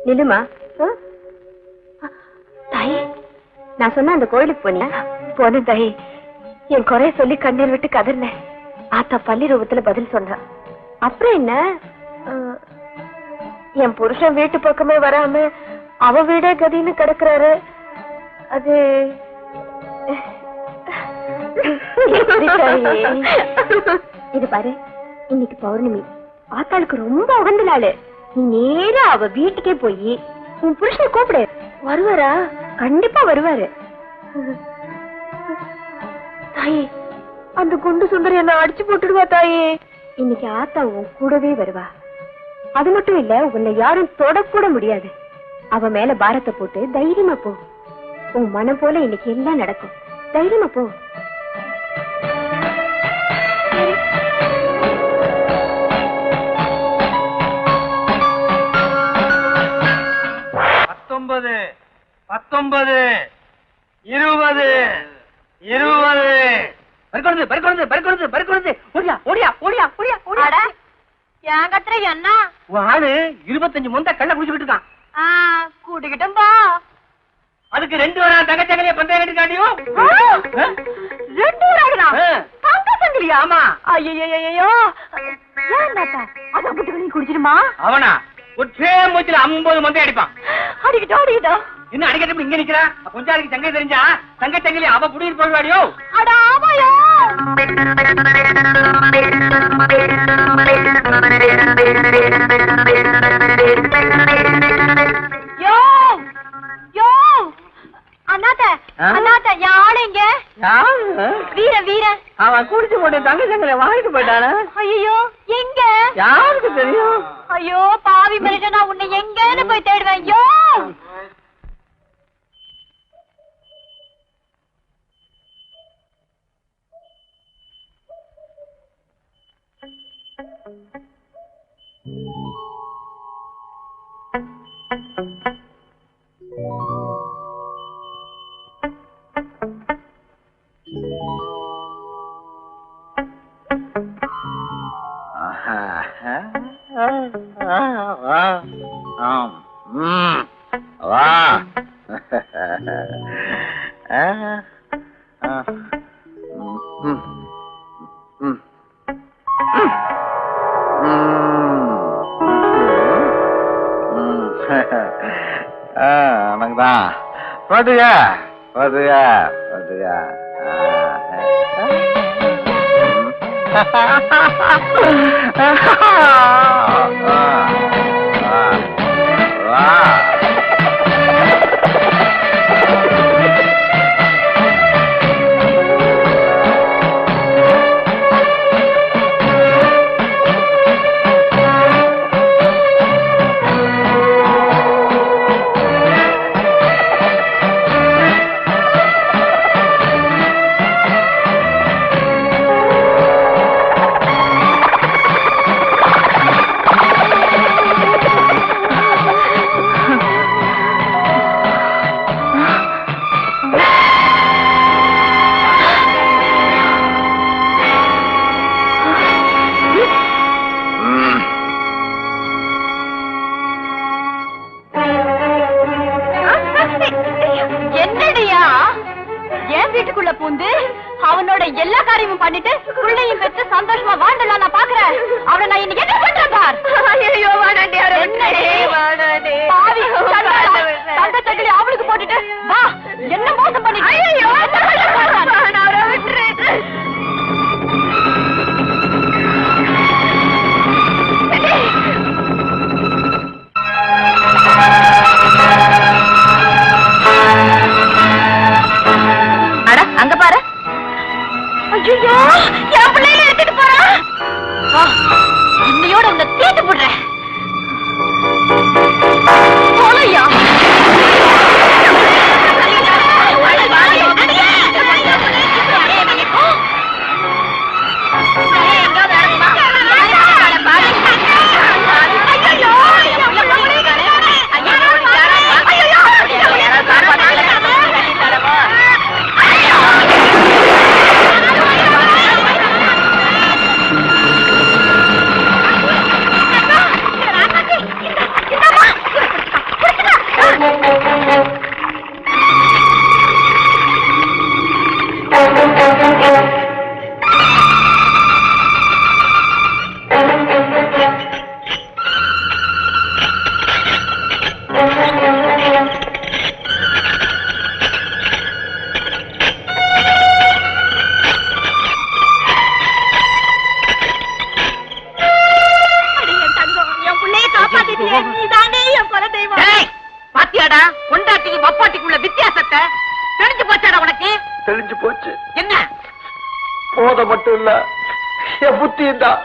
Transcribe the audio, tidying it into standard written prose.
நிலுமா தாய், நான் சொன்ன அந்த கோயிலுக்கு போனியா? போன தாய், என் குறைய சொல்லி கண்ணீர் விட்டு கதறினேன். ஆத்தா பள்ளி ரூபத்துல பதில் சொன்னான். அப்புறம் என்ன, என் புருஷன் வீட்டு பக்கமே வராம அவ வீடே கதின்னு கிடக்குறாரு. அது இது பாரு, இன்னைக்கு பௌர்ணமி, ஆத்தாளுக்கு ரொம்ப உகந்த நாள். நீ நேரா அவ வீட்டுக்கே போய் உன் புருஷனை கூப்பிடு. வருவாரா? கண்டிப்பா வருவாரு. தாயே, அந்த குண்டு சுந்தரி என்ன அடிச்சு போட்டுடுவா தாயே. இன்னைக்கு ஆத்தா உன் கூடவே வருவா. அது மட்டும் இல்ல, உன்னை யாரும் தொடக்கூட முடியாது. அவ மேல பாரத்தை போட்டு தைரியமா போ. உன் மனம் போல இன்னைக்கு எல்லாம் நடக்கும். தைரியமா போ. என்ன 25 முந்த கள்ள குடிச்சுக்கிட்டு இருக்கான். கூட்டிக்கிட்டும் பா. அதுக்கு 2 வாரம் தங்க சங்கலியா பந்தய கட்டிக்காண்டியும் 2 வாரம் தங்க சங்கலியா? ஆமா. ஐயோ, அத புட்டுக்கு நீ குடிச்சிருமா? அவனா ஒற்றே மூச்சில 50 மந்தை அடிப்பான். அடிக்கிட்டோம். இன்னும் அடிக்கட்டு இங்க நிக்கிறா. கொஞ்சம் அதுக்கு சங்கை தெரிஞ்சா தங்க சங்கலி அவ புடியில் போடுவாடியோ. அட ஆமாயோ. அண்ணாத்த யாருங்க? வீரன் அவன் குடிச்சு போட்டு தங்க சங்கலை வாங்கிட்டு போயிட்டானா? ஐயோ, எங்க? யாருக்கு தெரியும்? ஐயோ பாவி மனுஷன், நான் உன்னை எங்கன்னு போய் தேடுவேன். ஐயோ, நமக்குதான் பாத்துக்க. என்னடியா என் வீட்டுக்குள்ள பூந்து அவனோட எல்லா காரியமும் பண்ணிட்டு பிள்ளையும் பெற்று சந்தோஷமா வாழ்ந்தலாம் நான் பாக்குறேன். அவனை நான் இன்னைக்கு என்ன பண்றேன் பார். ஐயோ வாடாண்டி, தங்க சங்கிலி அவளுக்கு போட்டுட்டு வா, என்ன மோசம் பண்ணிட்டு. ஐயோ அவரை விட்டுரு. அங்க பாரு. ஐயோ, என் பிள்ளையில எடுத்துட்டு போறா. இன்னையோட உன்னை தீட்டு போடுறேன். பாத்தியாடா பொண்டாட்டிக்கு வப்பாட்டிக்குள்ள வித்தியாசத்தை? தெரிஞ்சு போச்சாடா உனக்கு? தெரிஞ்சு போச்சு. என்ன? போத மட்டும் இல்ல, என் புத்தி தான்.